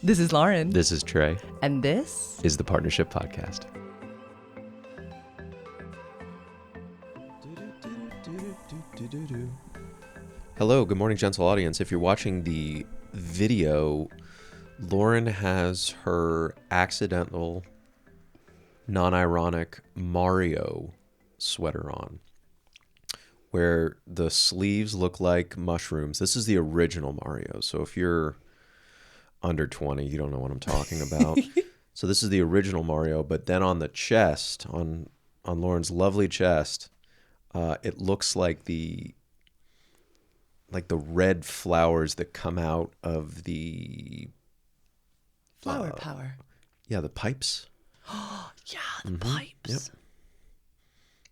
This is Lauren. This is Trey. And this is the Partnership Podcast. Hello, good morning, gentle audience. If you're watching the video, Lauren has her accidental, non-ironic Mario sweater on, where the sleeves look like mushrooms. This is the original Mario, so if you're under 20, you don't know what I'm talking about. So this is the original Mario, but then on the chest, on Lauren's lovely chest, it looks like the red flowers that come out of the flower power. Yeah, the pipes. Oh, yeah, the pipes. Yep.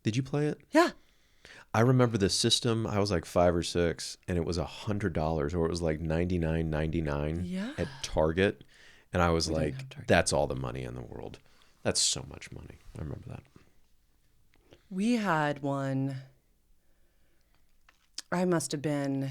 Did you play it? Yeah. I remember the system. I was like 5 or 6, and it was $100, or it was like $99.99 at Target, and I was like, "That's all the money in the world. That's so much money." I remember that. We had one. I must have been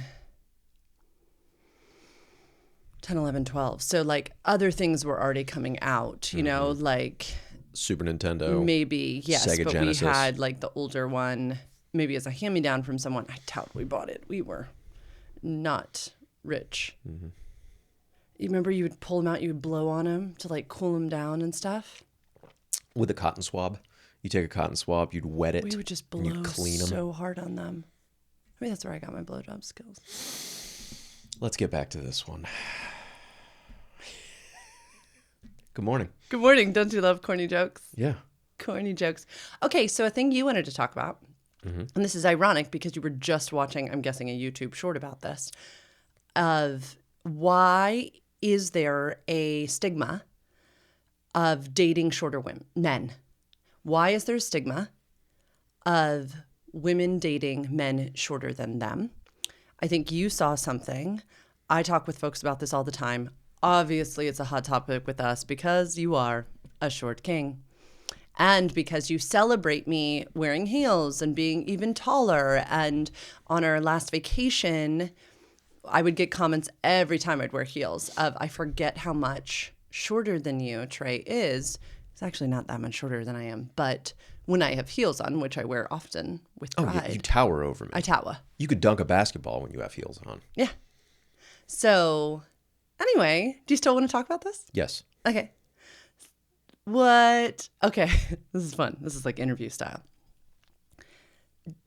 10, 11, 12. So like other things were already coming out, you know, like Super Nintendo. Maybe, yes. Sega but Genesis. We had like the older one, maybe as a hand-me-down from someone. I doubt we bought it. We were not rich. Mm-hmm. You remember you would pull them out, you would blow on them to like cool them down and stuff? With a cotton swab. You take a cotton swab, you'd wet it. We would just blow so hard on them. I mean, that's where I got my blowjob skills. Let's get back to this one. Good morning. Good morning. Don't you love corny jokes? Yeah. Corny jokes. Okay, so a thing you wanted to talk about, and this is ironic because you were just watching, I'm guessing, a YouTube short about this, of why is there a stigma of dating shorter men? Why is there a stigma of women dating men shorter than them? I think you saw something. I talk with folks about this all the time. Obviously, it's a hot topic with us because you are a short king. And because you celebrate me wearing heels and being even taller. And on our last vacation, I would get comments every time I'd wear heels of, I forget how much shorter than you Trey is. It's actually not that much shorter than I am. But when I have heels on, which I wear often with pride. Oh, you tower over me. I tower. You could dunk a basketball when you have heels on. Yeah. So, anyway, do you still want to talk about this? Yes. Okay. Okay, this is fun. This is like interview style.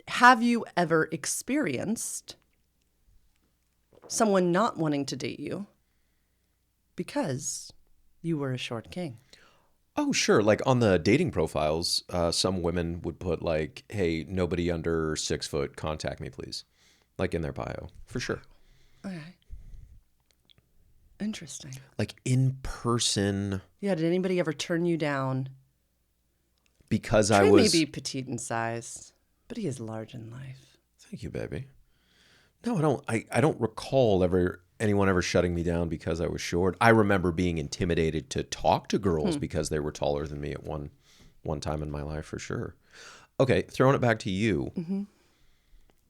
Have you ever experienced someone not wanting to date you because you were a short king? Oh, sure. Like on the dating profiles, some women would put like, "Hey, nobody under 6 foot, contact me, please." Like in their bio, for sure. Okay. Interesting. Like in person. Yeah, did anybody ever turn you down? Because Trey I was... may be petite in size, but he is large in life. Thank you, baby. No, I don't. I don't recall anyone ever shutting me down because I was short. I remember being intimidated to talk to girls because they were taller than me at one time in my life, for sure. Okay, throwing it back to you. Mm-hmm.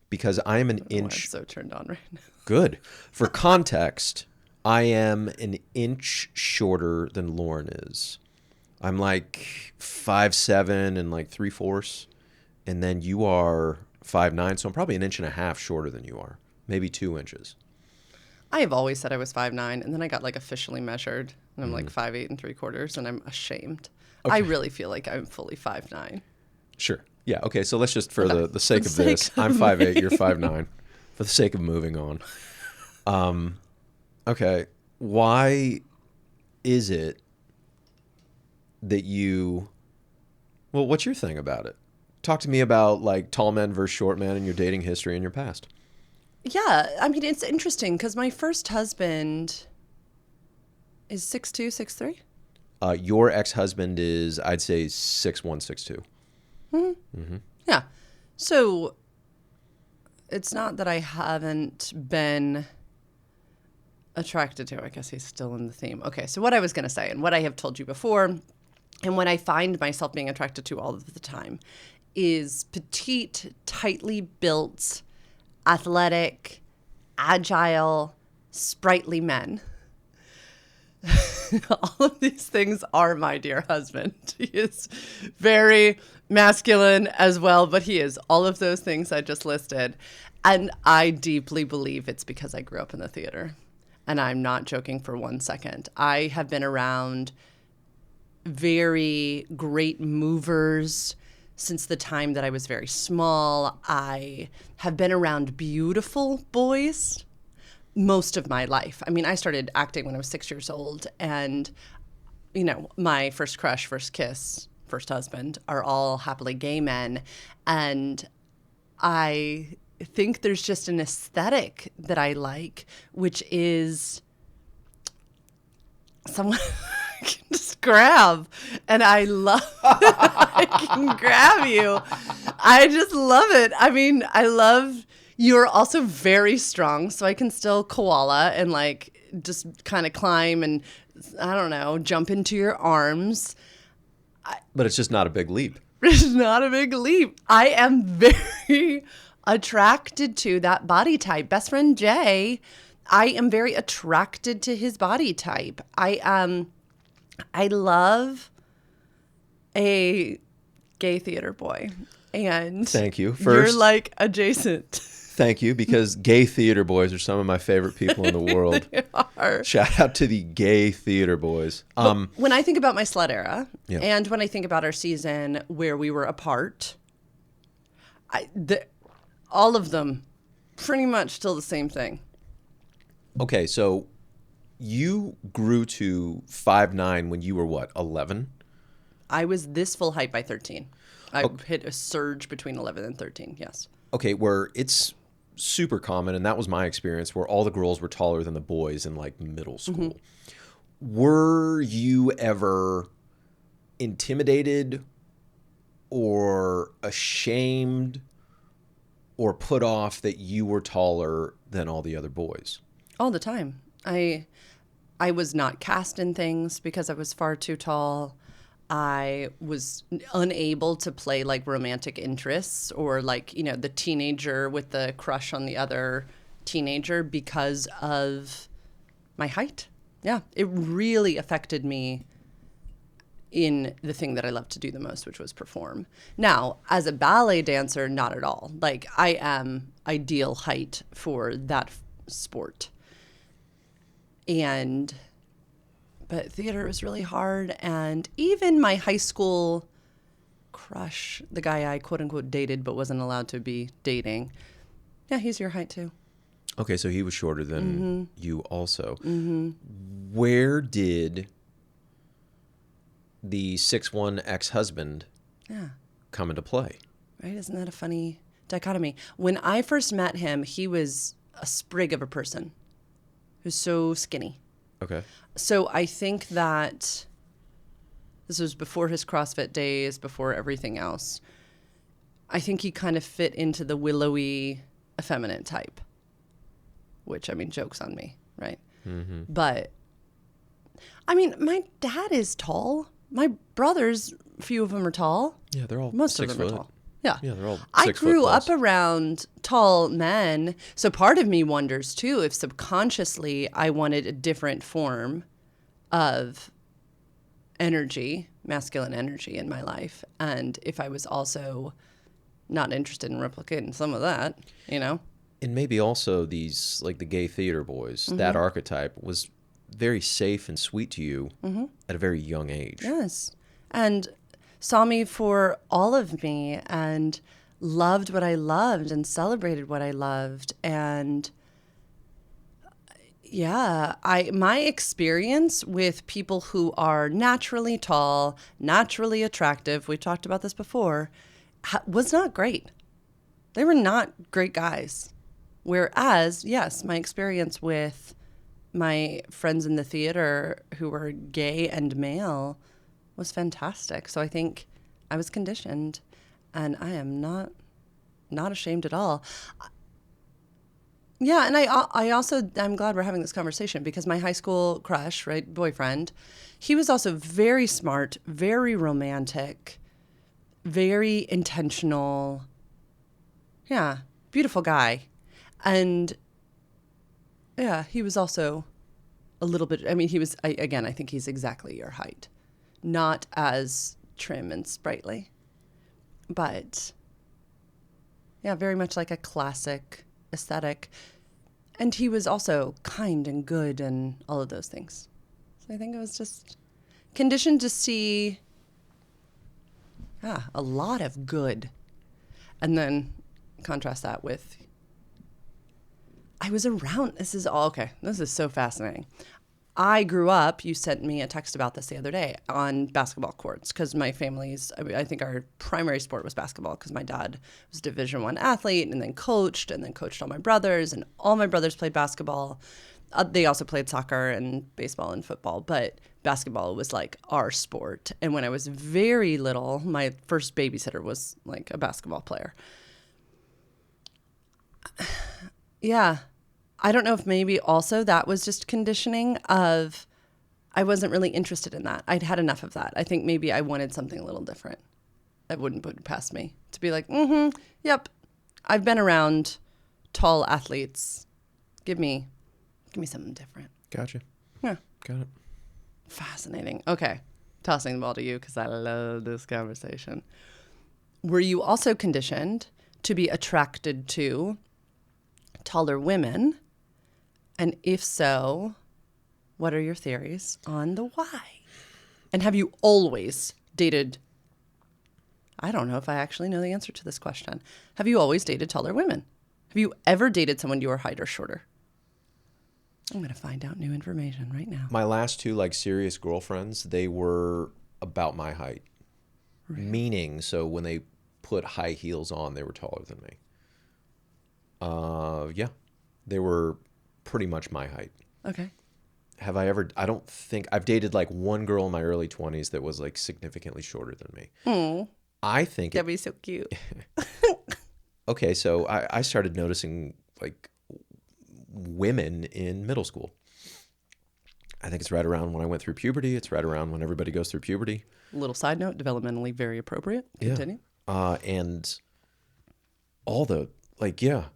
Because I am an inch... I'm so turned on right now. Good. For context, I am an inch shorter than Lauren is. I'm like 5'7" and like 3/4. And then you are 5'9", so I'm probably an inch and a half shorter than you are. Maybe 2 inches. I have always said I was 5'9", and then I got like officially measured, and I'm like 5'8" and 3/4, and I'm ashamed. Okay. I really feel like I'm fully 5'9". Sure. Yeah. Okay. So let's just, for the sake of this, I'm 5'8", you're 5'9", for the sake of moving on. Okay. Why is it that well, what's your thing about it? Talk to me about like tall men versus short men in your dating history in your past. Yeah. I mean, it's interesting because my first husband is 6'2", 6'3". Your ex-husband is, I'd say, 6'1", 6'2". Mm-hmm. Mm-hmm. Yeah. So it's not that I haven't been attracted to. I guess he's still in the theme. Okay, so what I was going to say, and what I have told you before, and what I find myself being attracted to all of the time, is petite, tightly built, athletic, agile, sprightly men. all of these things are my dear husband. He is very masculine as well, but he is all of those things I just listed. And I deeply believe it's because I grew up in the theater. And I'm not joking for 1 second. I have been around very great movers since the time that I was very small. I have been around beautiful boys most of my life. I mean, I started acting when I was 6 years old, and, you know, my first crush, first kiss, first husband are all happily gay men. And I think there's just an aesthetic that I like, which is someone I can just grab. And I love I can grab you. I just love it. I mean, I love you're also very strong, so I can still koala and like just kind of climb and, I don't know, jump into your arms. But it's just not a big leap. It's not a big leap. I am very attracted to that body type. Best friend Jay, I am very attracted to his body type. I love a gay theater boy. And thank you. You're like adjacent. Thank you, because gay theater boys are some of my favorite people in the world. They are. Shout out to the gay theater boys. When I think about my slut era, Yeah. and when I think about our season where we were apart, all of them pretty much still the same thing. Okay, so you grew to 5'9" when you were what, 11? I was this full height by 13. I hit a surge between 11 and 13, yes. Okay, where it's super common, and that was my experience, where all the girls were taller than the boys in like middle school. Mm-hmm. Were you ever intimidated or ashamed or put off that you were taller than all the other boys? All the time. I was not cast in things because I was far too tall. I was unable to play like romantic interests or like, you know, the teenager with the crush on the other teenager because of my height. Yeah, it really affected me in the thing that I love to do the most, which was perform. Now, as a ballet dancer, not at all. Like, I am ideal height for that sport. But theater was really hard. And even my high school crush, the guy I quote unquote dated but wasn't allowed to be dating, yeah, he's your height too. Okay, so he was shorter than you also. Mm-hmm. Where did the 6'1" ex-husband come into play? Right? Isn't that a funny dichotomy? When I first met him, he was a sprig of a person. He was so skinny. Okay. So I think that this was before his CrossFit days, before everything else. I think he kind of fit into the willowy, effeminate type, which, I mean, joke's on me, right? Mm-hmm. But, I mean, my dad is tall. My brothers, a few of them are tall. Yeah, they're all Most 6 of them foot. are tall. Yeah. Yeah, they're all 6 I foot grew plus. up around tall men. So part of me wonders, too, if subconsciously I wanted a different form of energy, masculine energy in my life. And if I was also not interested in replicating some of that, you know? And maybe also these, like the gay theater boys, that archetype was very safe and sweet to you at a very young age. Yes. And saw me for all of me and loved what I loved and celebrated what I loved. And yeah, my experience with people who are naturally tall, naturally attractive, we talked about this before, was not great. They were not great guys. Whereas, yes, my experience with my friends in the theater who were gay and male was fantastic. So I think I was conditioned, and I am not ashamed at all. Yeah, and I'm glad we're having this conversation because my high school crush, right, boyfriend, he was also very smart, very romantic, very intentional. Yeah, beautiful guy. And yeah, he was also a little bit. I mean, I think he's exactly your height. Not as trim and sprightly, but yeah, very much like a classic aesthetic. And he was also kind and good and all of those things. So I think it was just conditioned to see a lot of good. And then contrast that with, I was around, this is all, okay, this is so fascinating. I grew up, you sent me a text about this the other day, on basketball courts because my family's, I think our primary sport was basketball because my dad was a Division I athlete and then coached all my brothers, and all my brothers played basketball. They also played soccer and baseball and football, but basketball was like our sport. And when I was very little, my first babysitter was like a basketball player. Yeah. I don't know if maybe also that was just conditioning of I wasn't really interested in that. I'd had enough of that. I think maybe I wanted something a little different. That wouldn't put it past me to be like, yep, I've been around tall athletes. Give me something different. Gotcha. Yeah. Got it. Fascinating. Okay. Tossing the ball to you because I love this conversation. Were you also conditioned to be attracted to taller women? And if so, what are your theories on the why? And have you always dated, I don't know if I actually know the answer to this question. Have you always dated taller women? Have you ever dated someone your height or shorter? I'm going to find out new information right now. My last two like serious girlfriends, they were about my height. Really? Meaning, so when they put high heels on, they were taller than me. Yeah, they were pretty much my height. Okay. Have I ever, I don't think, I've dated like one girl in my early 20s that was like significantly shorter than me. I think that'd be so cute. Okay, so I started noticing like women in middle school. I think it's right around when I went through puberty. It's right around when everybody goes through puberty. Little side note, developmentally very appropriate. Continue. Yeah. And all the, like, yeah.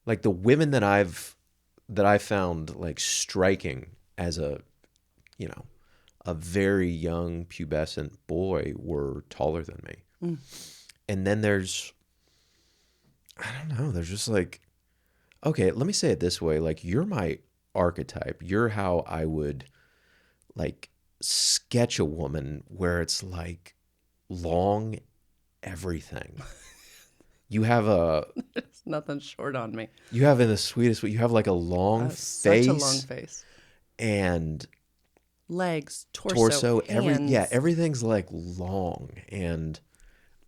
Like the women that I found like striking as a very young pubescent boy were taller than me. And then there's just like, okay, let me say it this way. Like, you're my archetype. You're how I would like sketch a woman where it's like long everything. You have there's nothing short on me. You have in the sweetest way. You have like a long face. Such a long face. And legs, torso, hands. Everything's like long, and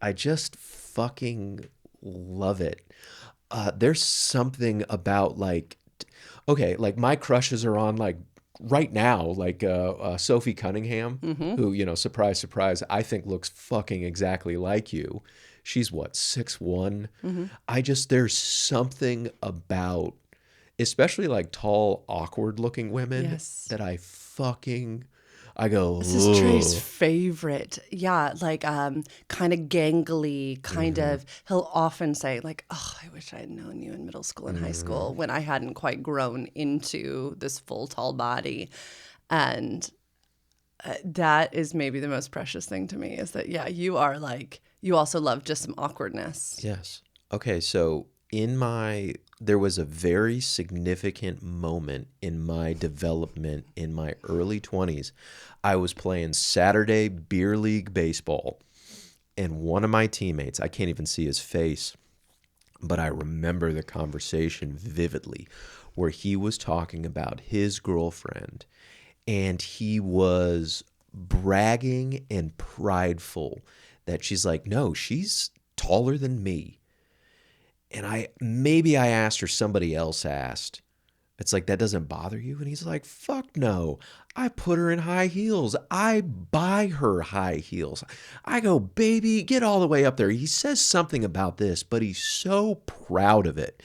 I just fucking love it. There's something about like, okay, like my crushes are on like right now, like Sophie Cunningham, who, surprise, surprise, I think looks fucking exactly like you. She's what, 6'1"? There's something about, especially like tall, awkward looking women that I go, this is Trey's favorite. Yeah, like kind of gangly, kind of, he'll often say like, oh, I wish I had known you in middle school and high school when I hadn't quite grown into this full tall body. And that is maybe the most precious thing to me is that, you are like, you also love just some awkwardness. Yes. Okay, so there was a very significant moment in my development in my early 20s. I was playing Saturday beer league baseball, and one of my teammates, I can't even see his face, but I remember the conversation vividly where he was talking about his girlfriend, and he was bragging and prideful that she's like, no, she's taller than me. And I asked or somebody else asked, it's like, that doesn't bother you? And he's like, fuck no. I put her in high heels. I buy her high heels. I go, baby, get all the way up there. He says something about this, but he's so proud of it.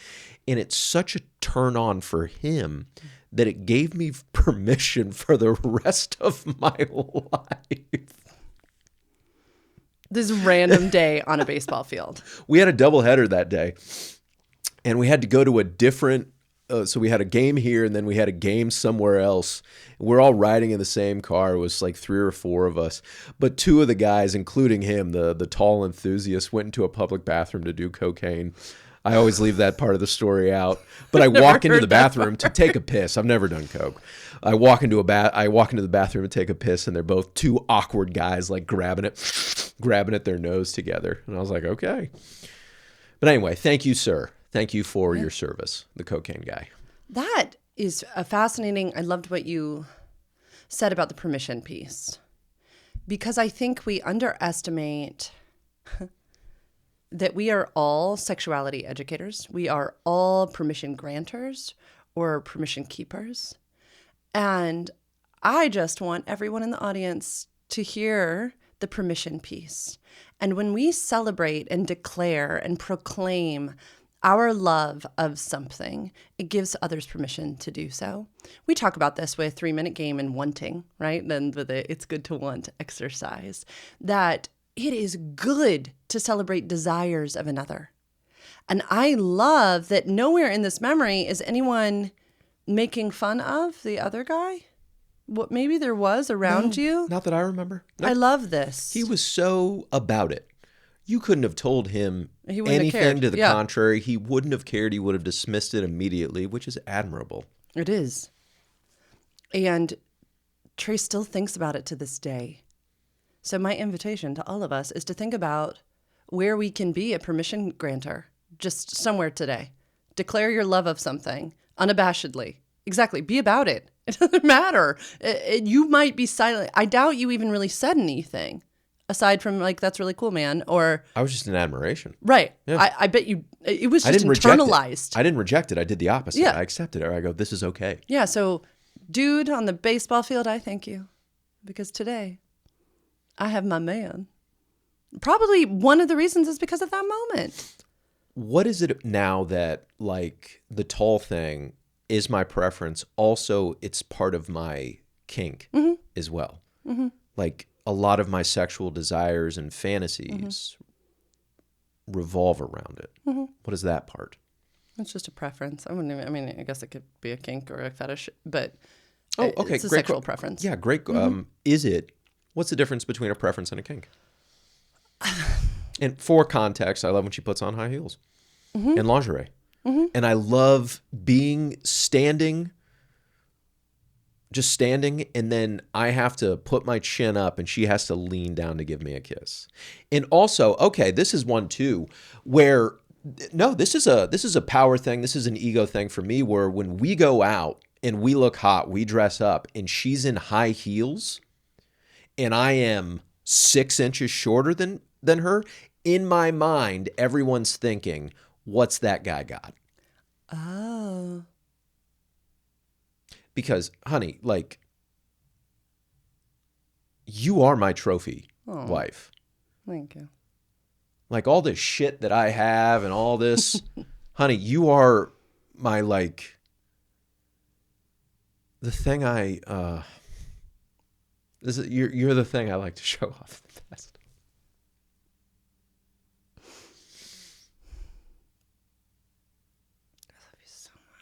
And it's such a turn on for him that it gave me permission for the rest of my life. This random day on a baseball field. We had a doubleheader that day, and we had to go to a different so we had a game here and then we had a game somewhere else. We're all riding in the same car. It was like 3 or 4 of us. But 2 of the guys, including him, the tall enthusiast, went into a public bathroom to do cocaine. I always leave that part of the story out. But I walk into the bathroom to take a piss. I've never done coke. I walk into the bathroom to take a piss, and they're both 2 awkward guys like grabbing at their nose together. And I was like, okay. But anyway, thank you, sir. Thank you for your service, the cocaine guy. That is a fascinating. I loved what you said about the permission piece, because I think we underestimate that we are all sexuality educators. We are all permission granters or permission keepers. And I just want everyone in the audience to hear the permission piece. And when we celebrate and declare and proclaim our love of something, it gives others permission to do so. We talk about this with 3-minute game and wanting, right? Then with the it's good to want exercise, that it is good to celebrate desires of another. And I love that nowhere in this memory is anyone making fun of the other guy. What maybe there was around you. Not that I remember. Nope. I love this. He was so about it. You couldn't have told him anything to the contrary. He wouldn't have cared. He would have dismissed it immediately, which is admirable. It is. And Trey still thinks about it to this day. So my invitation to all of us is to think about where we can be a permission granter, just somewhere today. Declare your love of something unabashedly. Exactly. Be about it. It doesn't matter. You might be silent. I doubt you even really said anything aside from like, that's really cool, man. Or I was just in admiration. Right. Yeah. I bet you, it was just internalized. I didn't reject it. I did the opposite. Yeah. I accepted it. Or I go, this is okay. Yeah. So dude on the baseball field, I thank you, because today I have my man. Probably one of the reasons is because of that moment. What is it now that like the tall thing is my preference? Also, it's part of my kink as well. Mm-hmm. Like a lot of my sexual desires and fantasies revolve around it. Mm-hmm. What is that part? It's just a preference. I guess it could be a kink or a fetish, but okay, it's a sexual preference. Yeah, great. What's the difference between a preference and a kink? And for context, I love when she puts on high heels and lingerie. Mm-hmm. And I love just standing, and then I have to put my chin up and she has to lean down to give me a kiss. And also, okay, this is one too, where, no, this is a power thing. This is an ego thing for me, where when we go out and we look hot, we dress up, and she's in high heels and I am 6 inches shorter than her, in my mind, everyone's thinking, what's that guy got? Oh. Because, honey, like, you are my trophy wife. Thank you. Like, all this shit that I have and all this, honey, you are my, like, the thing you're the thing I like to show off the best.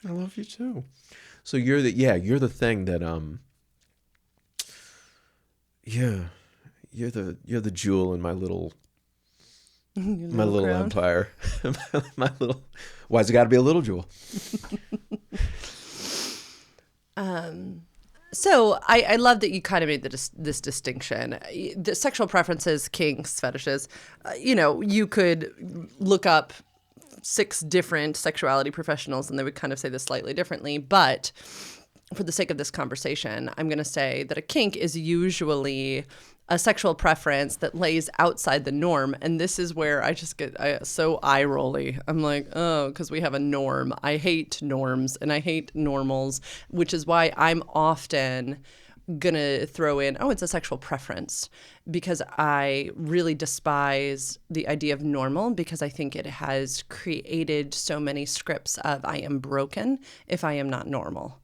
I love you too. So you're the thing that you're the jewel in my little empire. my little, why's it got to be a little jewel? So I love that you kind of made this distinction. The sexual preferences, kinks, fetishes, you could look up 6 different sexuality professionals and they would kind of say this slightly differently. But for the sake of this conversation, I'm going to say that a kink is usually a sexual preference that lays outside the norm. And this is where I just get so eye-rolly. I'm like, oh, because we have a norm. I hate norms and I hate normals, which is why I'm often gonna throw in, it's a sexual preference, because I really despise the idea of normal, because I think it has created so many scripts of I am broken if I am not normal.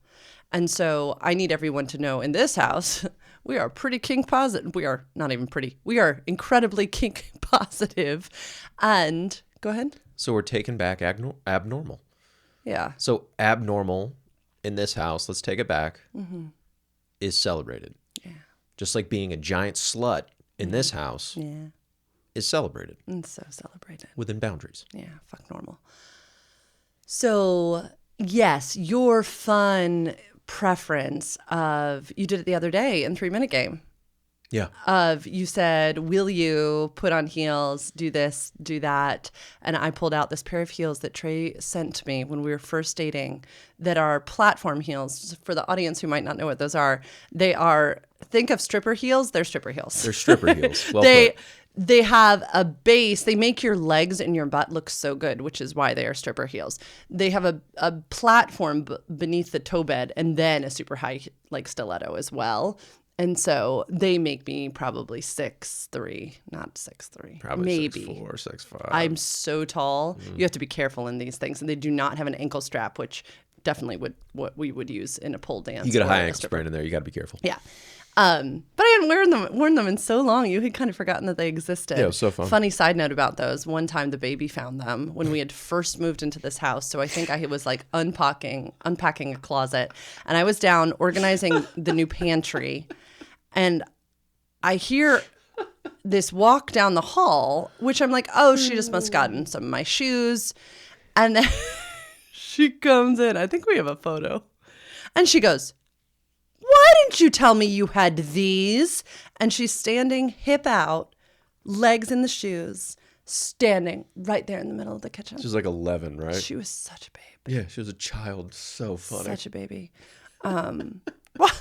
And so I need everyone to know in this house, we are pretty kink positive. We are not even pretty. We are incredibly kink positive. And go ahead. So we're taking back abnormal. Yeah. So abnormal in this house, let's take it back, is celebrated. Yeah. Just like being a giant slut in this house Yeah. is celebrated. And so celebrated. Within boundaries. Yeah. Fuck normal. So, yes, your fun preference of, you did it the other day in 3 Minute Game. Yeah. You said, will you put on heels, do this, do that? And I pulled out this pair of heels that Trey sent to me when we were first dating that are platform heels. For the audience who might not know what those are, they are, think of stripper heels, they're stripper heels. They're stripper heels. Well put. They have a base. They make your legs and your butt look so good, which is why they are stripper heels. They have a platform beneath the toe bed and then a super high like stiletto as well. And so they make me probably 6'3", not 6'3", Probably maybe 6'4", 6'5". I'm so tall. You have to be careful in these things, and they do not have an ankle strap, which definitely what we would use in a pole dance. You get a or high ankle sprain in there. You got to be careful. Yeah. But I hadn't worn them in so long. You had kind of forgotten that they existed. Yeah, it was so fun. Funny side note about those. One time the baby found them when we had first moved into this house. So I think I was like unpacking a closet, and I was down organizing the new pantry, and I hear this walk down the hall, which I'm like, oh, she just must have gotten some of my shoes. And then she comes in. I think we have a photo. And she goes, why didn't you tell me you had these? And she's standing hip out, legs in the shoes, standing right there in the middle of the kitchen. She was like 11, right? She was such a babe. Yeah, she was a child. So funny. Such a baby. Well,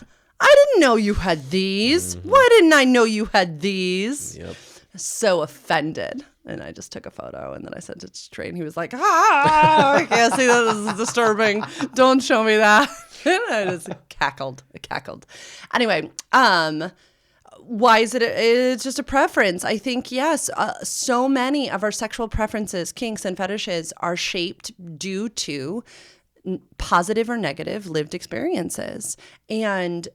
I didn't know you had these. Why didn't I know you had these? Yep. So offended. And I just took a photo and then I sent it to Trey and he was like, I can't see that. This is disturbing. Don't show me that. And I just cackled. Anyway, why is it? It's just a preference. I think, yes, so many of our sexual preferences, kinks and fetishes are shaped due to positive or negative lived experiences. And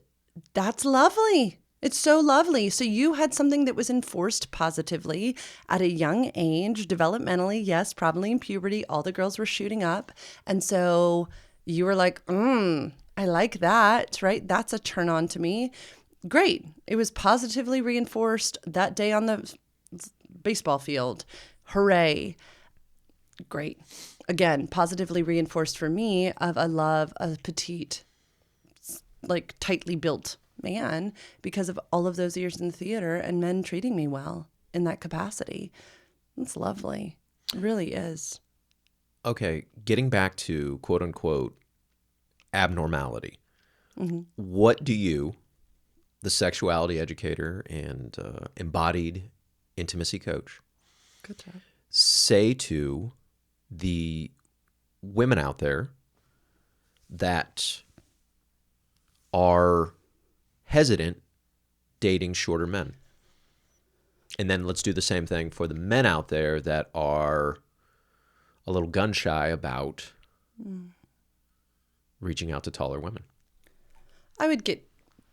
that's lovely. It's so lovely. So you had something that was enforced positively at a young age, developmentally, yes, probably in puberty. All the girls were shooting up. And so you were like, I like that, right? That's a turn on to me. Great. It was positively reinforced that day on the baseball field. Hooray. Great. Again, positively reinforced for me of a love of petite, like tightly built man because of all of those years in the theater and men treating me well in that capacity. It's lovely. It really is. Okay, getting back to quote unquote abnormality. What do you, the sexuality educator and embodied intimacy coach, Good job. say to the women out there that are hesitant dating shorter men? And then let's do the same thing for the men out there that are a little gun shy about reaching out to taller women. I would get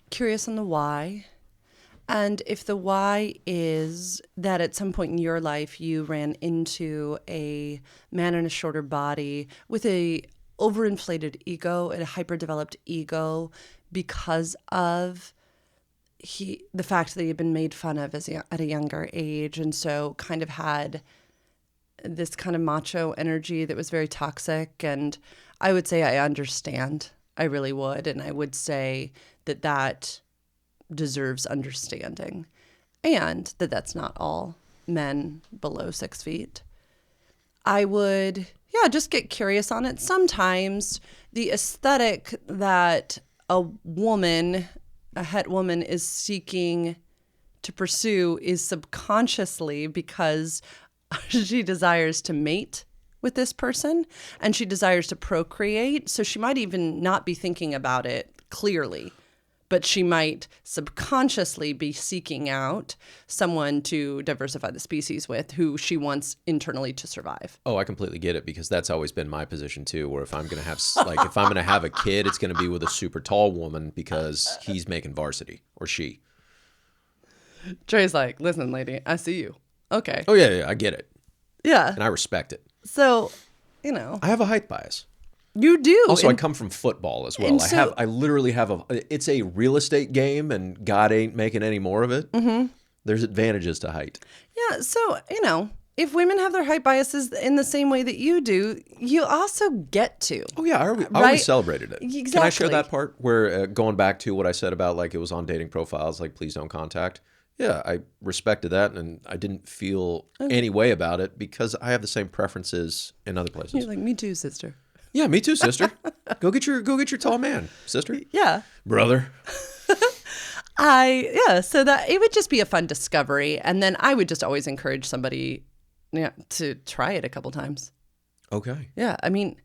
curious on the why. And if the why is that at some point in your life you ran into a man in a shorter body with a overinflated ego and a hyperdeveloped ego because of the fact that he had been made fun of at a younger age, and so kind of had this kind of macho energy that was very toxic. And I would say I understand. I really would. And I would say that deserves understanding, and that's not all men below 6 feet. I would, just get curious on it. Sometimes the aesthetic that a het woman is seeking to pursue is subconsciously because she desires to mate with this person and she desires to procreate. So she might even not be thinking about it clearly, but she might subconsciously be seeking out someone to diversify the species with who she wants internally to survive. Oh, I completely get it, because that's always been my position too, where if I'm going to have if I'm going to have a kid, it's going to be with a super tall woman because he's making varsity, or she. Trey's like, listen, lady, I see you. Okay. Oh yeah, I get it. Yeah. And I respect it. So, I have a height bias. You do. Also, I come from football as well. so- I literally have it's a real estate game, and God ain't making any more of it. Mm-hmm. There's advantages to height. Yeah. So, if women have their height biases in the same way that you do, you also get to. Oh yeah, I Right? always celebrated it. Exactly. Can I share that part where going back to what I said about like it was on dating profiles, like please don't contact. Yeah, I respected that, and I didn't feel any way about it because I have the same preferences in other places. You're like, me too, sister. Yeah, me too, sister. Go get your tall man, sister. Yeah. Brother. So that it would just be a fun discovery. And then I would just always encourage somebody to try it a couple times. Okay. Yeah. I mean,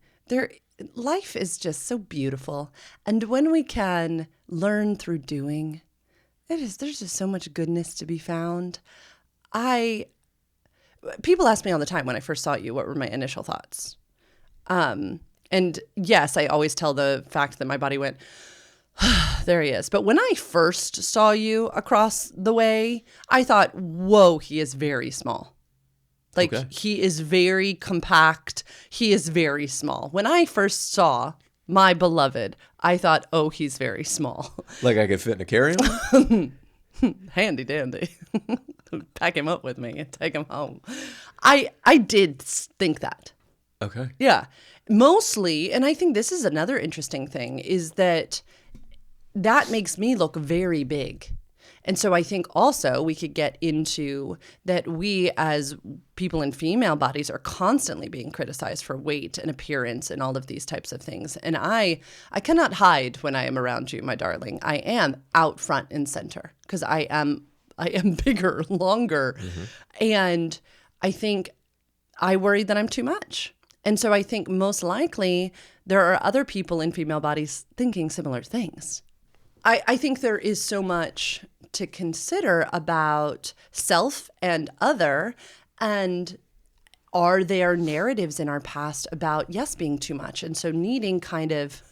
life is just so beautiful. And when we can learn through doing, there's just so much goodness to be found. People ask me all the time when I first saw you, what were my initial thoughts? And yes, I always tell the fact that my body went, there he is. But when I first saw you across the way, I thought, whoa, he is very small. Like, Okay. He is very compact. He is very small. When I first saw my beloved, I thought, oh, he's very small. Like I could fit in a carry-on? Handy dandy. Pack him up with me and take him home. I did think that. Okay. Yeah. Mostly, and I think this is another interesting thing, is that makes me look very big. And so I think also we could get into that we as people in female bodies are constantly being criticized for weight and appearance and all of these types of things. And I cannot hide when I am around you, my darling. I am out front and center because I am bigger, longer. Mm-hmm. And I think I worry that I'm too much. And so I think most likely there are other people in female bodies thinking similar things. I think there is so much to consider about self and other, and are there narratives in our past about, yes, being too much, and so needing kind of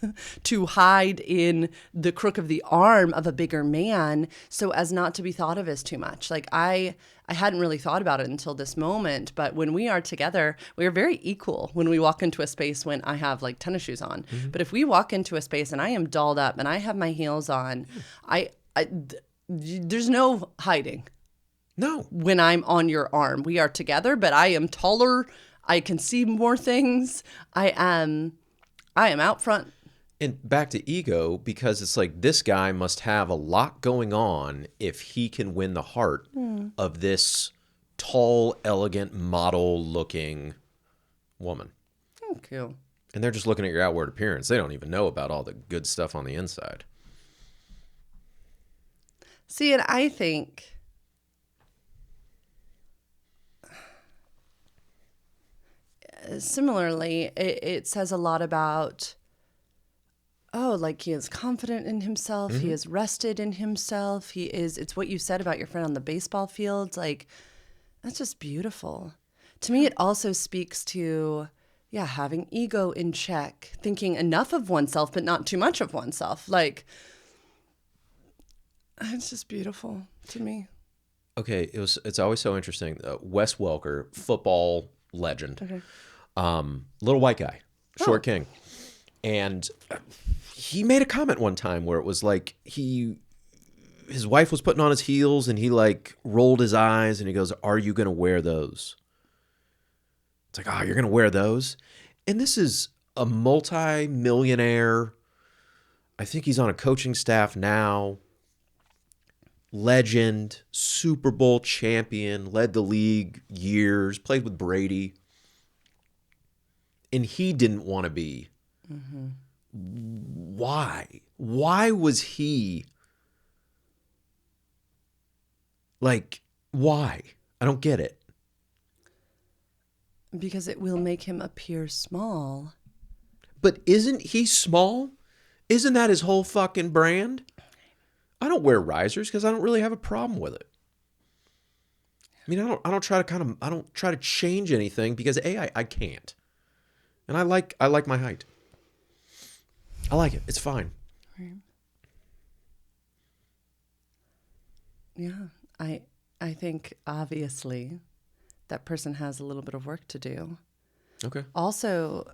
to hide in the crook of the arm of a bigger man so as not to be thought of as too much. Like I hadn't really thought about it until this moment, but when we are together, we are very equal when we walk into a space when I have like tennis shoes on. Mm-hmm. But if we walk into a space and I am dolled up and I have my heels on, there's no hiding. No. When I'm on your arm, we are together, but I am taller. I can see more things. I am out front. And back to ego, because it's like this guy must have a lot going on if he can win the heart of this tall, elegant, model-looking woman. Thank you. And they're just looking at your outward appearance. They don't even know about all the good stuff on the inside. See, and I think similarly, it says a lot about, like he is confident in himself. Mm-hmm. He is rested in himself. It's what you said about your friend on the baseball field. Like, that's just beautiful. To me, it also speaks to, having ego in check, thinking enough of oneself, but not too much of oneself. Like, it's just beautiful to me. Okay, it's always so interesting. Wes Welker, football legend. Okay. Little white guy, short king. And he made a comment one time where it was like his wife was putting on his heels and he like rolled his eyes and he goes, "Are you going to wear those?" It's like, "Oh, you're going to wear those?" And this is a multi-millionaire. I think he's on a coaching staff now. Legend, Super Bowl champion, led the league years, played with Brady. And he didn't want to be. Mm-hmm. Why? Why was he like, why? I don't get it. Because it will make him appear small. But isn't he small? Isn't that his whole fucking brand? I don't wear risers because I don't really have a problem with it. I mean, I don't try to change anything because I can't. And I like my height. I like it. It's fine. Right. Yeah. I think obviously that person has a little bit of work to do. Okay. Also,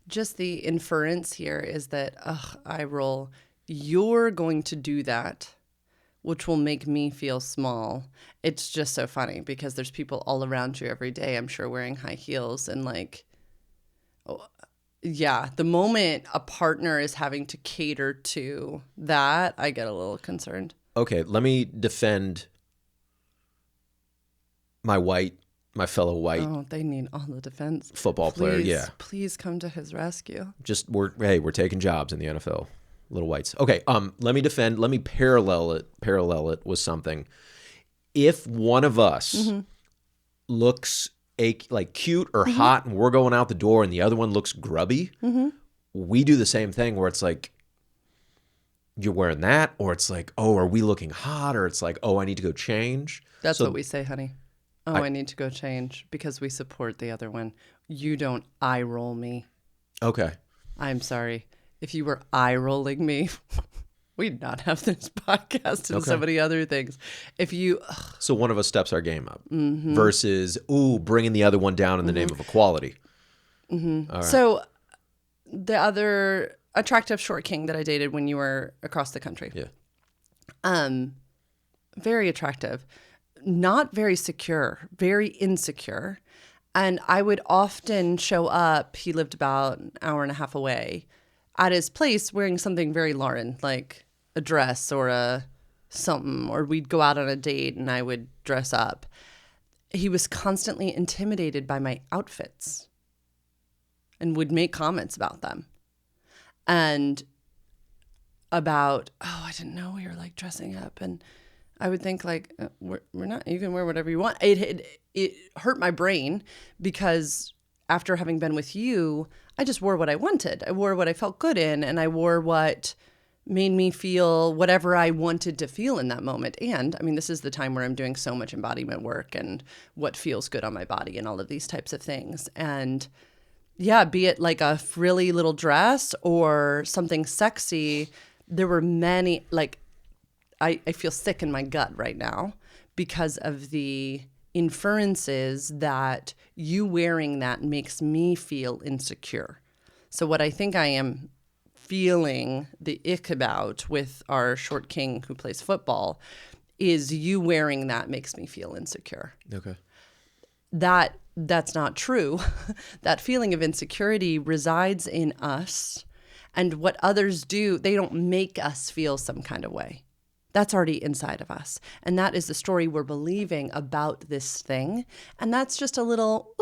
just the inference here is that, eye roll, you're going to do that, which will make me feel small. It's just so funny because there's people all around you every day, I'm sure, wearing high heels. And like, yeah, the moment a partner is having to cater to that, I get a little concerned. Okay, let me defend my fellow white. Oh, they need all the defense. Football player, yeah. Please come to his rescue. Just we're taking jobs in the NFL, little whites. Okay, let me parallel it with something. If one of us looks like cute or hot and we're going out the door and the other one looks grubby, we do the same thing where it's like, you're wearing that, or it's like, oh, are we looking hot? Or it's like, oh, I need to go change. That's what we say, honey. Oh, I need to go change because we support the other one. You don't eye roll me. Okay. I'm sorry. If you were eye rolling me, we'd not have this podcast and so many other things. So one of us steps our game up versus, bringing the other one down in the name of equality. All right. So the other attractive short king that I dated when you were across the country. Yeah. Very attractive. Not very secure, very insecure. And I would often show up, he lived about an hour and a half away, at his place wearing something very Lauren, like a dress or a something, or we'd go out on a date and I would dress up. He was constantly intimidated by my outfits and would make comments about them. And about, I didn't know we were like dressing up. And I would think like, we're not, you can wear whatever you want. It hurt my brain because after having been with you, I just wore what I wanted. I wore what I felt good in, and I wore what made me feel whatever I wanted to feel in that moment. And I mean, this is the time where I'm doing so much embodiment work and what feels good on my body and all of these types of things. And yeah, be it like a frilly little dress or something sexy, there were many, like, I feel sick in my gut right now because of the inferences that you wearing that makes me feel insecure. So what I think I am feeling the ick about with our short king who plays football is you wearing that makes me feel insecure. Okay. That's not true. That feeling of insecurity resides in us, and what others do, they don't make us feel some kind of way. That's already inside of us. And that is the story we're believing about this thing. And that's just a little,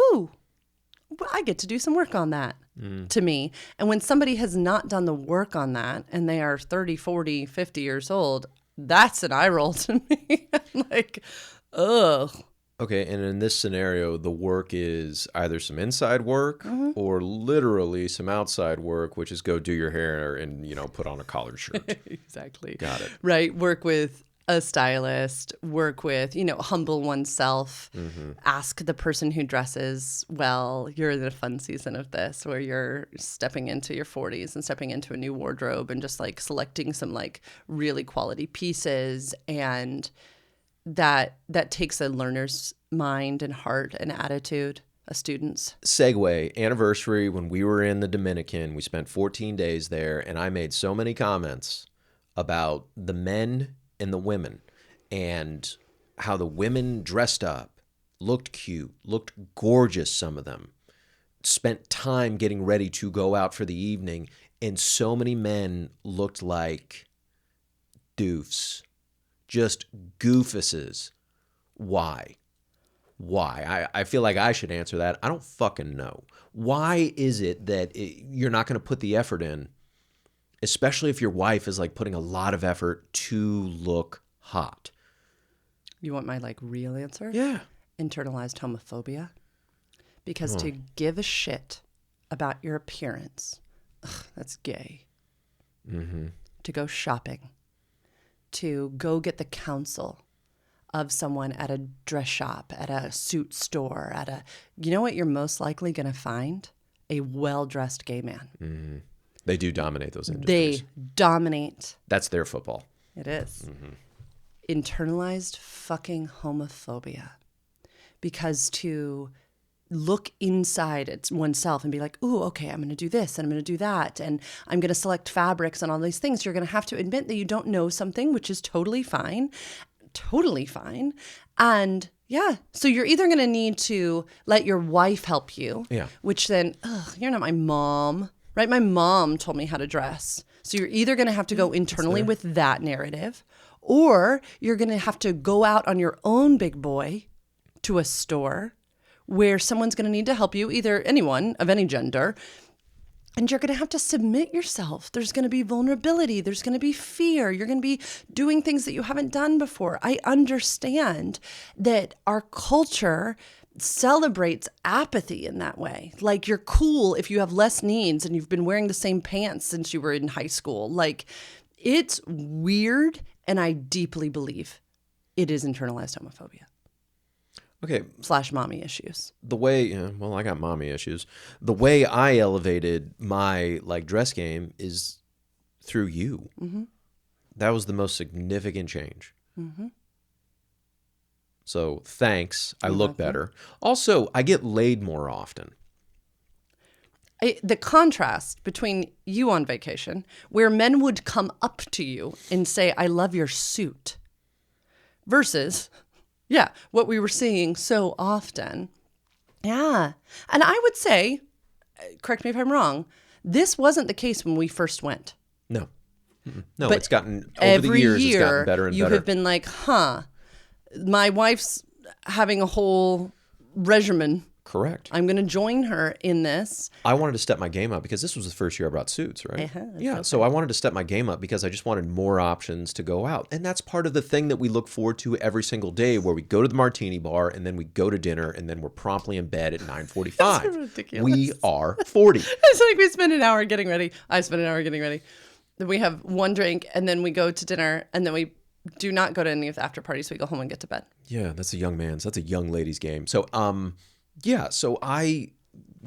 I get to do some work on that to me. And when somebody has not done the work on that and they are 30, 40, 50 years old, that's an eye roll to me. I'm like, ugh. Okay, and in this scenario, the work is either some inside work or literally some outside work, which is go do your hair and, put on a collared shirt. Exactly. Got it. Right. Work with a stylist, work with, humble oneself, ask the person who dresses well. You're in a fun season of this where you're stepping into your 40s and stepping into a new wardrobe and just like selecting some like really quality pieces, and that takes a learner's mind and heart and attitude, a student's. Segue, anniversary, when we were in the Dominican, we spent 14 days there, and I made so many comments about the men and the women and how the women dressed up, looked cute, looked gorgeous, some of them, spent time getting ready to go out for the evening, and so many men looked like doofs. Just goofuses. Why? I feel like I should answer that. I don't fucking know. Why is it that you're not going to put the effort in, especially if your wife is like putting a lot of effort to look hot? You want my like real answer? Yeah. Internalized homophobia. Because to give a shit about your appearance, that's gay. Mm-hmm. To go shopping, to go get the counsel of someone at a dress shop, at a suit store, you know what you're most likely going to find? A well-dressed gay man. Mm-hmm. They do dominate those industries. They dominate. That's their football. It is. Internalized fucking homophobia. Because to look inside at oneself and be like, ooh, okay, I'm going to do this and I'm going to do that. And I'm going to select fabrics and all these things. You're going to have to admit that you don't know something, which is totally fine. Totally fine. And yeah, so you're either going to need to let your wife help you, which then, you're not my mom, right? My mom told me how to dress. So you're either going to have to go internally with that narrative, or you're going to have to go out on your own big boy to a store where someone's going to need to help you, either anyone of any gender, and you're going to have to submit yourself. There's going to be vulnerability. There's going to be fear. You're going to be doing things that you haven't done before. I understand that our culture celebrates apathy in that way. Like, you're cool if you have less needs and you've been wearing the same pants since you were in high school. Like, it's weird, and I deeply believe it is internalized homophobia. Okay. / mommy issues. The way, I got mommy issues. The way I elevated my dress game is through you. Mm-hmm. That was the most significant change. Mm-hmm. So thanks. I look better. Also, I get laid more often. The contrast between you on vacation, where men would come up to you and say, I love your suit, versus... yeah, what we were seeing so often. Yeah. And I would say, correct me if I'm wrong, this wasn't the case when we first went. No. No, but it's gotten, over the years, it's gotten better and better. You have been like, my wife's having a whole regimen. Correct. I'm going to join her in this. I wanted to step my game up because this was the first year I brought suits, right? Yeah, so I wanted to step my game up because I just wanted more options to go out. And that's part of the thing that we look forward to every single day, where we go to the martini bar and then we go to dinner and then we're promptly in bed at 9:45. That's ridiculous. We are 40. It's like we spend an hour getting ready. I spend an hour getting ready. Then we have one drink and then we go to dinner and then we do not go to any of the after parties. We go home and get to bed. Yeah, that's a young lady's game. So, yeah, so I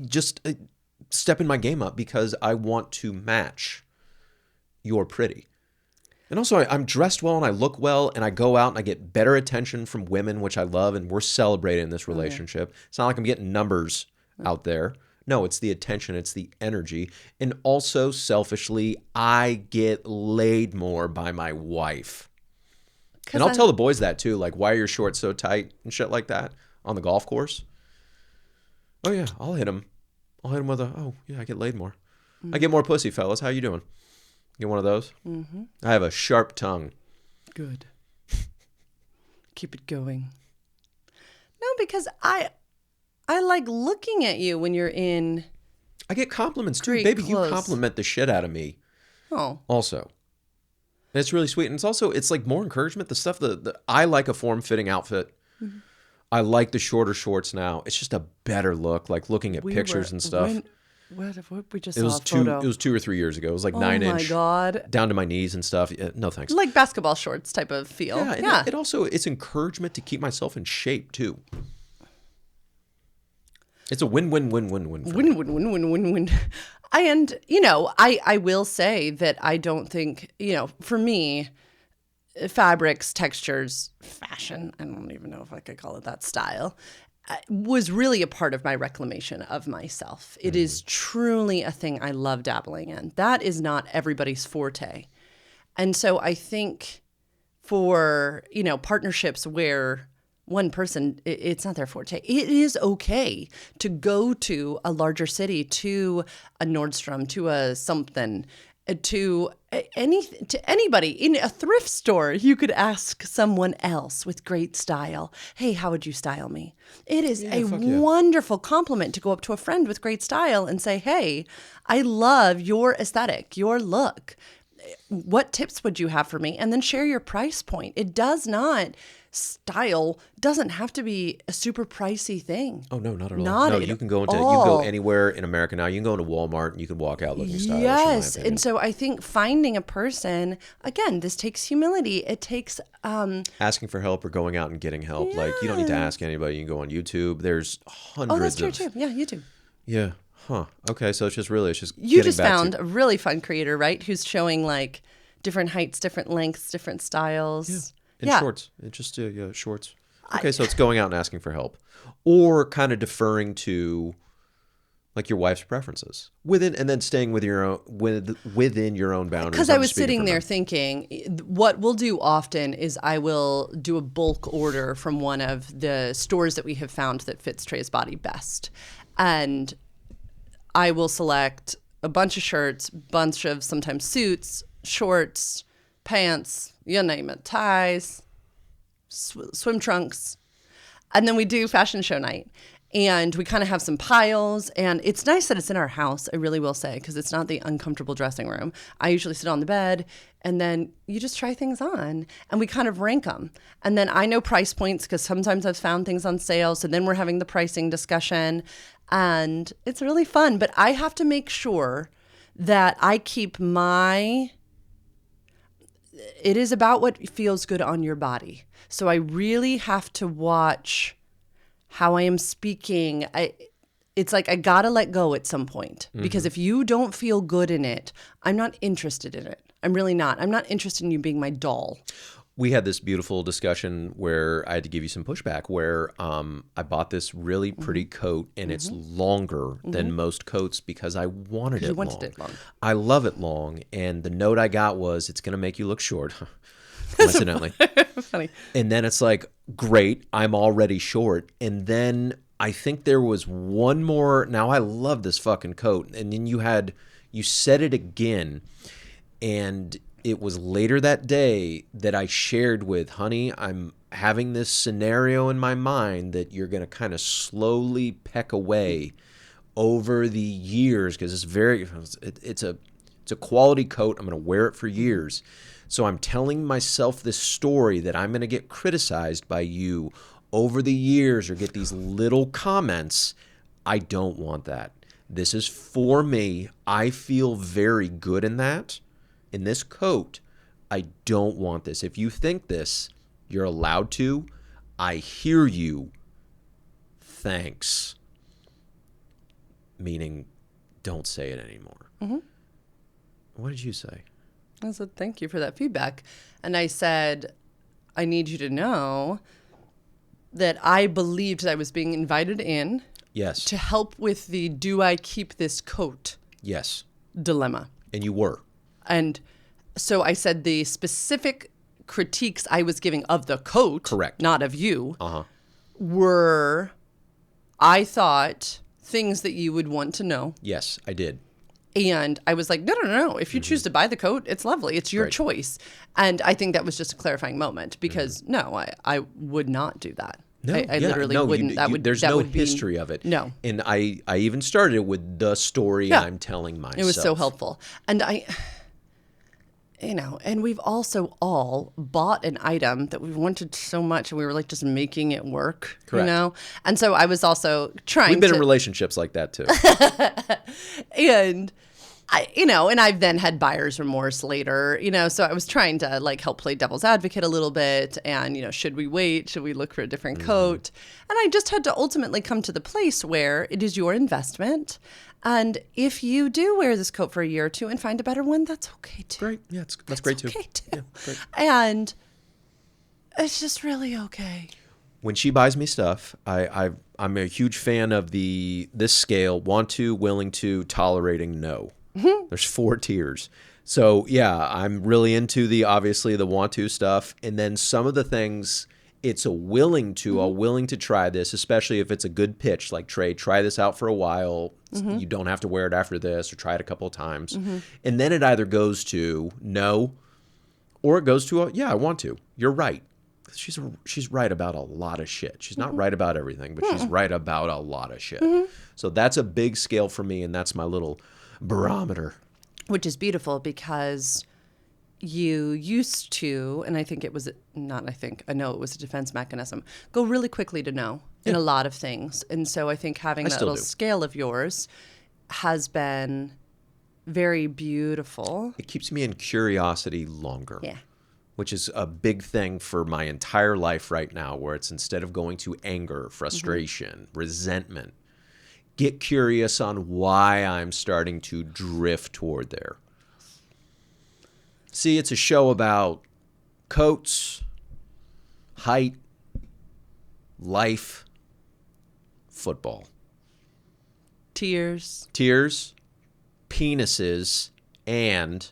just step in my game up because I want to match your pretty. And also, I'm dressed well and I look well and I go out and I get better attention from women, which I love, and we're celebrating this relationship. Okay. It's not like I'm getting numbers out there. No, it's the attention, it's the energy. And also, selfishly, I get laid more by my wife. And I'll tell the boys that too, like, why are your shorts so tight and shit like that on the golf course? Oh, yeah, I'll hit him. I'll hit him with I get laid more. Mm-hmm. I get more pussy, fellas. How you doing? Get one of those? Mm-hmm. I have a sharp tongue. Good. Keep it going. No, because I like looking at you when you're in... I get compliments, too. Baby, clothes. You compliment the shit out of me. Oh. Also. And it's really sweet. And it's like more encouragement. The stuff that I like a form-fitting outfit. Mm-hmm. I like the shorter shorts now. It's just a better look, like looking at pictures and stuff. What we just saw a photo. It was 2 or 3 years ago. It was like 9-inch. Oh my God. Down to my knees and stuff. Yeah, no thanks. Like basketball shorts type of feel. Yeah. It also, it's encouragement to keep myself in shape too. It's a win-win-win-win-win. Win-win-win-win-win-win. And, I will say that I don't think, for me... fabrics, textures, fashion, I don't even know if I could call it that, style, was really a part of my reclamation of myself. It is truly a thing I love dabbling in. That is not everybody's forte. And so I think for, partnerships where one person, it's not their forte, it is okay to go to a larger city, to a Nordstrom, to a something, to anybody in a thrift store. You could ask someone else with great style, hey, how would you style me? It is a wonderful compliment to go up to a friend with great style and say, hey, I love your aesthetic, your look. What tips would you have for me? And then share your price point. It does not, style doesn't have to be a super pricey thing. Oh, no, not at all. No, you can go anywhere in America now. You can go into Walmart and you can walk out looking stylish. Yes. And so I think finding a person, again, this takes humility. It takes asking for help or going out and getting help. Yeah. Like, you don't need to ask anybody. You can go on YouTube. There's hundreds of... Oh, that's true too. Yeah, YouTube. Yeah. Huh. Okay, so it's just you just found a really fun creator, right? Who's showing like different heights, different lengths, different styles. Yeah. And shorts. It's just shorts. Okay, so it's going out and asking for help, or kind of deferring to like your wife's preferences within, and then staying with your own within your own boundaries. Because I was sitting there thinking, what we'll do often is I will do a bulk order from one of the stores that we have found that fits Trey's body best, and I will select a bunch of shirts, bunch of sometimes suits, shorts, pants, you name it, ties, swim trunks. And then we do fashion show night. And we kind of have some piles. And it's nice that it's in our house, I really will say, because it's not the uncomfortable dressing room. I usually sit on the bed, and then you just try things on. And we kind of rank them. And then I know price points because sometimes I've found things on sale. So then we're having the pricing discussion. And it's really fun. But I have to make sure that I keep it is about what feels good on your body. So I really have to watch how I am speaking. It's like I gotta let go at some point, because if you don't feel good in it, I'm not interested in it. I'm really not. I'm not interested in you being my doll. We had this beautiful discussion where I had to give you some pushback, where I bought this really pretty coat, and it's longer than most coats because I wanted it long. It long. I love it long, and the note I got was, it's going to make you look short, coincidentally. Funny. And then it's like, great, I'm already short. And then I think there was one more. Now, I love this fucking coat. And then you said it again, and it was later that day that I shared with, honey, I'm having this scenario in my mind that you're going to kind of slowly peck away over the years, because it's a quality coat. I'm going to wear it for years. So I'm telling myself this story that I'm going to get criticized by you over the years or get these little comments. I don't want that. This is for me. I feel very good in that. In this coat, I don't want this. If you think this, you're allowed to. I hear you. Thanks. Meaning, don't say it anymore. Mm-hmm. What did you say? I said, thank you for that feedback. And I said, I need you to know that I believed that I was being invited in. Yes. To help with the do I keep this coat? Yes. Dilemma. And you were. And so I said the specific critiques I was giving of the coat, correct, not of you, were, I thought, things that you would want to know. Yes, I did. And I was like, no. If you choose to buy the coat, it's lovely. It's your choice. And I think that was just a clarifying moment, because no, I would not do that. No, I literally wouldn't. There's no history of it. No. And I even started with the story I'm telling myself. It was so helpful. And and we've also all bought an item that we wanted so much, and we were like just making it work, correct. And so I was also trying We've been in relationships like that too. And and I've then had buyer's remorse later, so I was trying to like help play devil's advocate a little bit, and should we wait? Should we look for a different coat? And I just had to ultimately come to the place where it is your investment. And if you do wear this coat for a year or two and find a better one, that's okay too. Great. Yeah, that's great too. Okay too. Yeah, great. And it's just really okay. When she buys me stuff, I'm a huge fan of this scale: want to, willing to, tolerating, no. Mm-hmm. There's 4 tiers. So yeah, I'm really into obviously the want to stuff, and then some of the things it's a willing to try this, especially if it's a good pitch, like Trey, try this out for a while. Mm-hmm. You don't have to wear it after this, or try it a couple of times. Mm-hmm. And then it either goes to no, or it goes to I want to. You're right. She's right about a lot of shit. She's not right about everything, but she's right about a lot of shit. Mm-hmm. So that's a big scale for me, and that's my little barometer. Which is beautiful, because you used to, and I think it was I know it was a defense mechanism, go really quickly to no in a lot of things. And so I think having that little scale of yours has been very beautiful. It keeps me in curiosity longer. Yeah. Which is a big thing for my entire life right now, where it's instead of going to anger, frustration, resentment, get curious on why I'm starting to drift toward there. See, it's a show about coats, height, life, football. Tears. Tears, penises, and...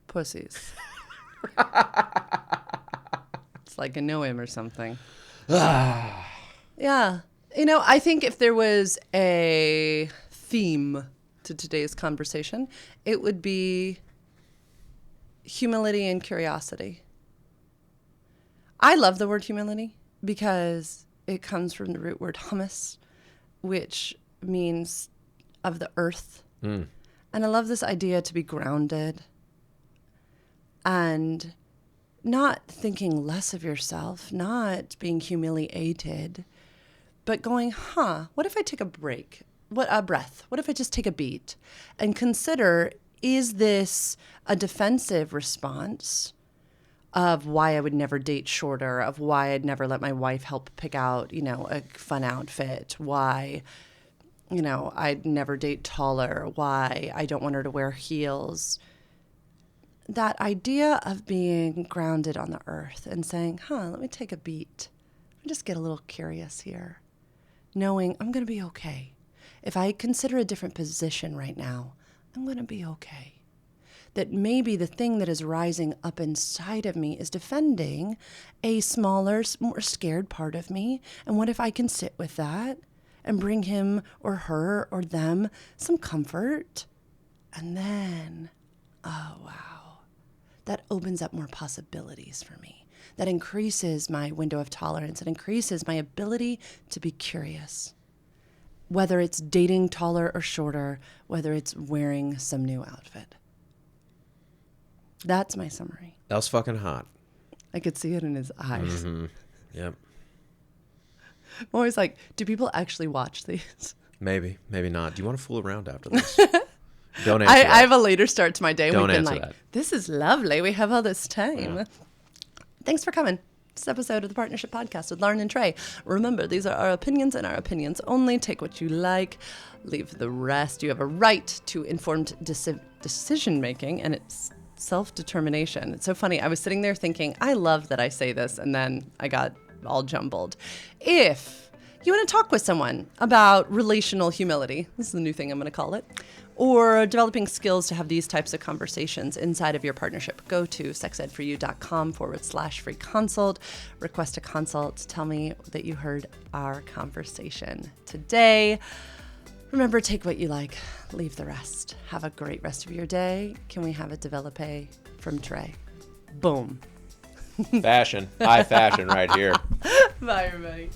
Pussies. It's like I know him or something. Yeah. I think if there was a theme to today's conversation, it would be humility and curiosity. I love the word humility because it comes from the root word humus, which means of the earth. And I love this idea to be grounded and not thinking less of yourself, not being humiliated, but going, what if I take a break? A breath? What if I just take a beat and consider, is this a defensive response of why I would never date shorter, of why I'd never let my wife help pick out, a fun outfit, why, I'd never date taller, why I don't want her to wear heels. That idea of being grounded on the earth and saying, let me take a beat. Let me just get a little curious here. Knowing I'm going to be okay. If I consider a different position right now, I'm going to be okay. That maybe the thing that is rising up inside of me is defending a smaller, more scared part of me. And what if I can sit with that and bring him or her or them some comfort? And then, oh, wow, that opens up more possibilities for me. That increases my window of tolerance. It increases my ability to be curious. Whether it's dating taller or shorter, whether it's wearing some new outfit. That's my summary. That was fucking hot. I could see it in his eyes. Mm-hmm. Yep. I'm always like, do people actually watch these? Maybe, maybe not. Do you want to fool around after this? Don't answer that. I have a later start to my day. Don't We've been answer like, that. this is lovely. We have all this time. Yeah. Thanks for coming. This episode of the Partnership Podcast with Lauren and Trey. Remember, these are our opinions and our opinions only. Take what you like, leave the rest. You have a right to informed decision making, and it's self-determination. It's so funny. I was sitting there thinking, I love that I say this, and then I got all jumbled. If you want to talk with someone about relational humility, this is the new thing I'm going to call it, or developing skills to have these types of conversations inside of your partnership, go to sexedforyou.com/free consult, request a consult, tell me that you heard our conversation today. Remember, take what you like, leave the rest. Have a great rest of your day. Can we have a develope from Trey? Boom. Fashion. High fashion right here. Bye, everybody.